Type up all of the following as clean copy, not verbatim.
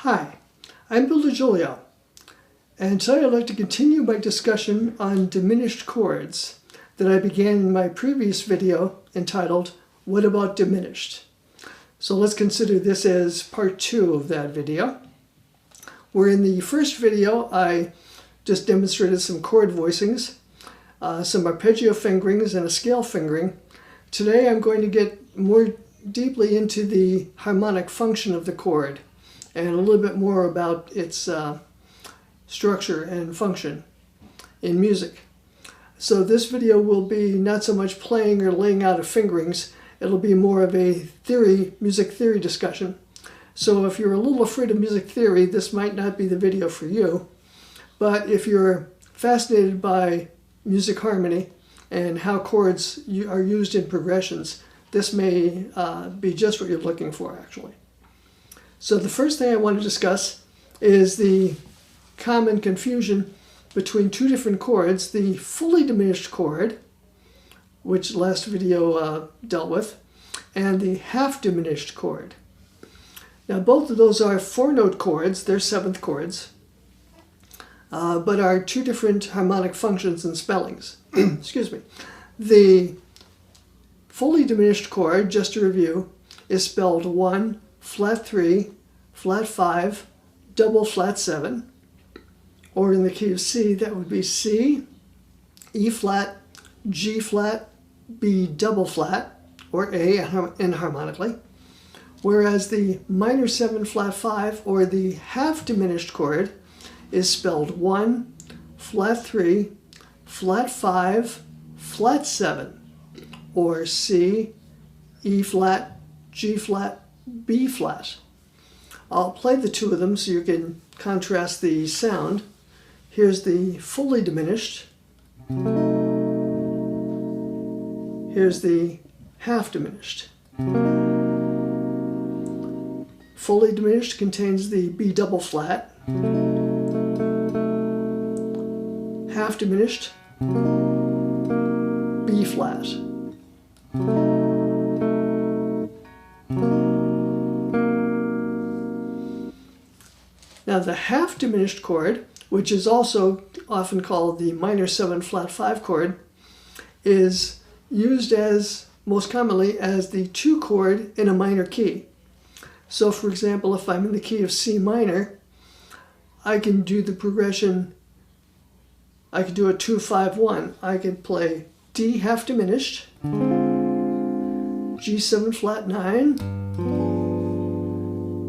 Hi, I'm Builder Julio, and today I'd like to continue my discussion on diminished chords that I began in my previous video entitled, What About Diminished? So let's consider this as part 2 of that video, where in the first video I just demonstrated some chord voicings, some arpeggio fingerings, and a scale fingering. Today I'm going to get more deeply into the harmonic function of the chord and a little bit more about its structure and function in music. So this video will be not so much playing or laying out of fingerings, it'll be more of a music theory discussion. So if you're a little afraid of music theory, this might not be the video for you. But if you're fascinated by music harmony and how chords are used in progressions, this may be just what you're looking for, actually. So the first thing I want to discuss is the common confusion between two different chords, the fully diminished chord, which last video dealt with, and the half-diminished chord. Now both of those are 4-note chords, they're 7th chords, but are two different harmonic functions and spellings. Excuse me. The fully diminished chord, just to review, is spelled 1, flat 3, flat 5, double flat 7, or in the key of C, that would be C, E flat, G flat, B double flat, or A enharmonically, whereas the minor 7 flat 5, or the half-diminished chord, is spelled 1, flat 3, flat 5, flat 7, or C, E flat, G flat, B flat. I'll play the two of them so you can contrast the sound. Here's the fully diminished. Here's the half-diminished. Fully diminished contains the B double flat. Half-diminished, B flat. Now the half-diminished chord, which is also often called the minor 7 flat 5 chord, is used as most commonly as the 2 chord in a minor key. So for example, if I'm in the key of C minor, I can do the progression, I could do a 2-5-1. I could play D half-diminished, G7 flat 9,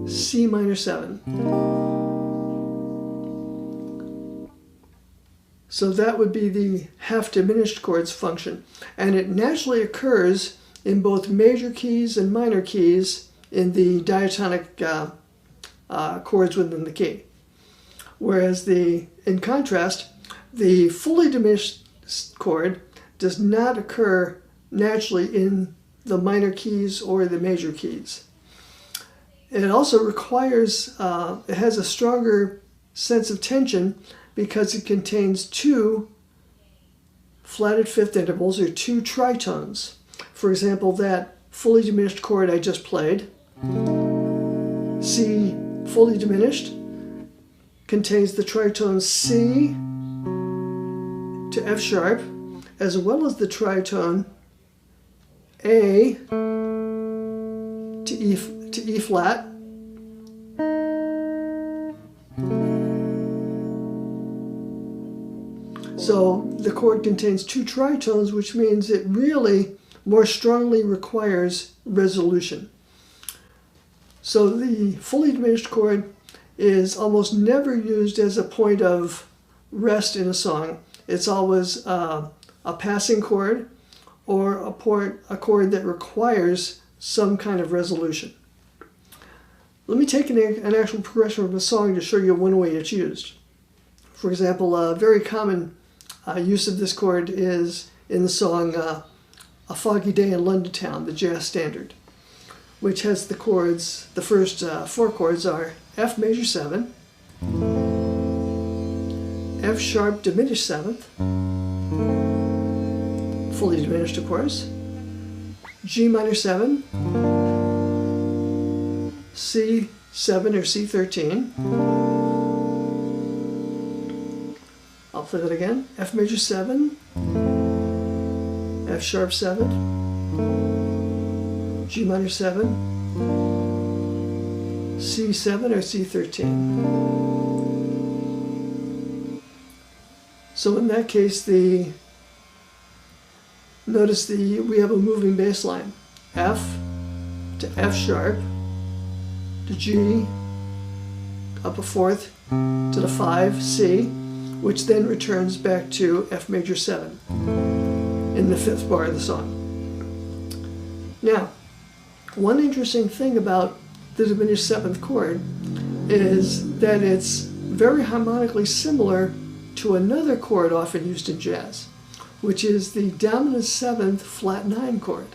C minor 7. So that would be the half-diminished chord's function. And it naturally occurs in both major keys and minor keys in the diatonic chords within the key. Whereas in contrast, the fully diminished chord does not occur naturally in the minor keys or the major keys. It also requires, it has a stronger sense of tension because it contains 2 flatted fifth intervals, or 2 tritones. For example, that fully diminished chord I just played, C fully diminished, contains the tritones C to F sharp, as well as the tritone A to E flat, so the chord contains 2 tritones, which means it really more strongly requires resolution. So the fully diminished chord is almost never used as a point of rest in a song. It's always a passing chord or a chord that requires some kind of resolution. Let me take an actual progression of a song to show you one way it's used. For example, a very common use of this chord is in the song A Foggy Day in London Town, the jazz standard, which has the chords, the first 4 chords are F major 7, F sharp diminished 7th, fully diminished of course, G minor 7, C 7 or C13. I'll play that again. F major 7, F sharp 7, G minor 7, C7 or C13. So in that case, notice we have a moving bass line. F to F sharp to G, up a fourth to the 5, C, which then returns back to F major 7 in the 5th bar of the song. Now, one interesting thing about the diminished 7th chord is that it's very harmonically similar to another chord often used in jazz, which is the dominant 7th flat 9 chord.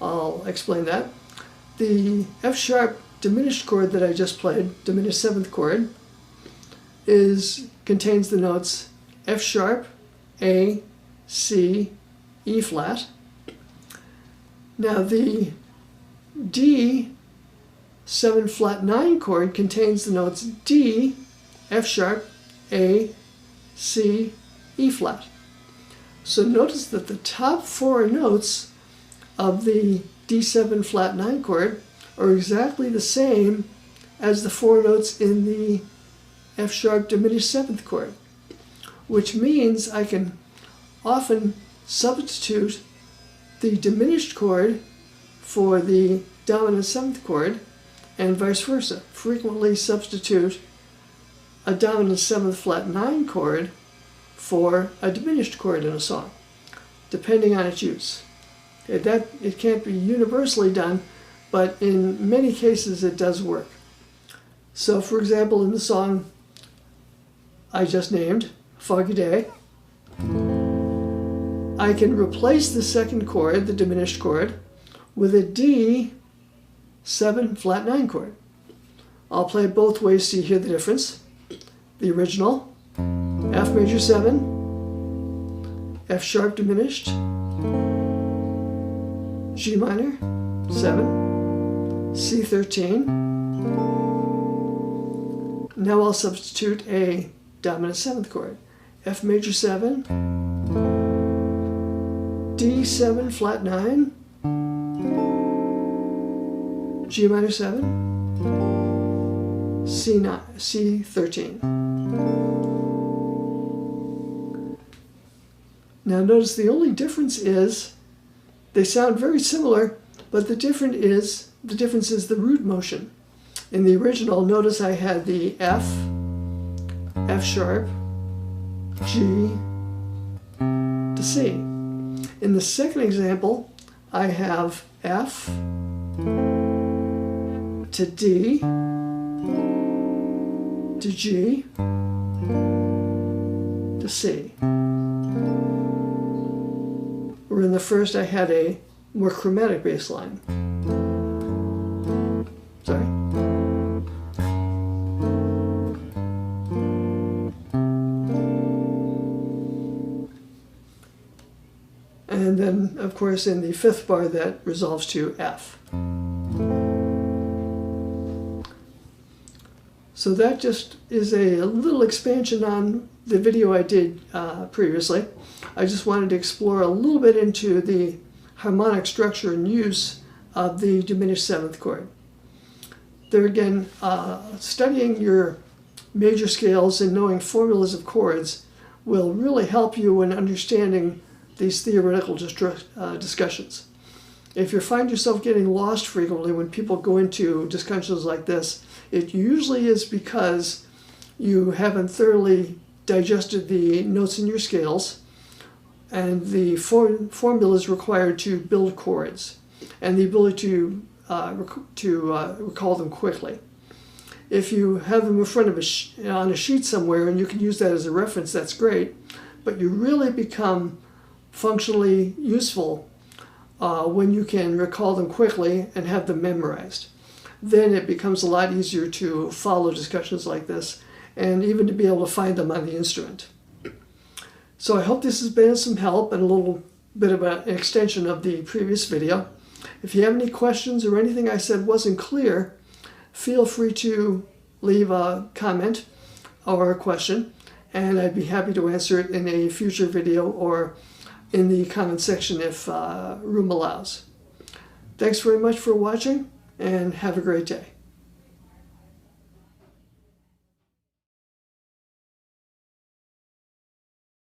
I'll explain that. The F sharp diminished chord that I just played, diminished 7th chord, contains the notes F sharp, A, C, E flat. Now the D 7 flat 9 chord contains the notes D, F sharp, A, C, E flat. So notice that the top 4 notes of the D7 flat 9 chord are exactly the same as the 4 notes in the F sharp diminished 7th chord, which means I can often substitute the diminished chord for the dominant 7th chord and vice versa. Frequently substitute a dominant 7th flat 9 chord for a diminished chord in a song, depending on its use. It can't be universally done, but in many cases it does work. So for example, in the song I just named, Foggy Day, I can replace the 2nd chord, the diminished chord, with a D7 flat 9 chord. I'll play it both ways so you hear the difference. The original, F major 7, F sharp diminished, G minor 7, C13. Now I'll substitute a dominant 7th chord. F major 7, D7 flat 9, G minor 7, C9, C13. Now notice the only difference is they sound very similar, but the difference is the root motion. In the original, notice I had the F, F sharp, G to C. In the second example, I have F to D to G to C. Where in the first I had a more chromatic bass line. Sorry. And then, of course, in the 5th bar, that resolves to F. So that just is a little expansion on the video I did previously. I just wanted to explore a little bit into the harmonic structure and use of the diminished 7th chord. There again, studying your major scales and knowing formulas of chords will really help you in understanding these theoretical discussions. If you find yourself getting lost frequently when people go into discussions like this, it usually is because you haven't thoroughly digested the notes in your scales and the formulas required to build chords and the ability to recall them quickly. If you have them in front of on a sheet somewhere and you can use that as a reference, that's great, but you really become functionally useful when you can recall them quickly and have them memorized. Then it becomes a lot easier to follow discussions like this and even to be able to find them on the instrument. So I hope this has been some help and a little bit of an extension of the previous video. If you have any questions or anything I said wasn't clear, feel free to leave a comment or a question, and I'd be happy to answer it in a future video or in the comment section if room allows. Thanks very much for watching, and have a great day.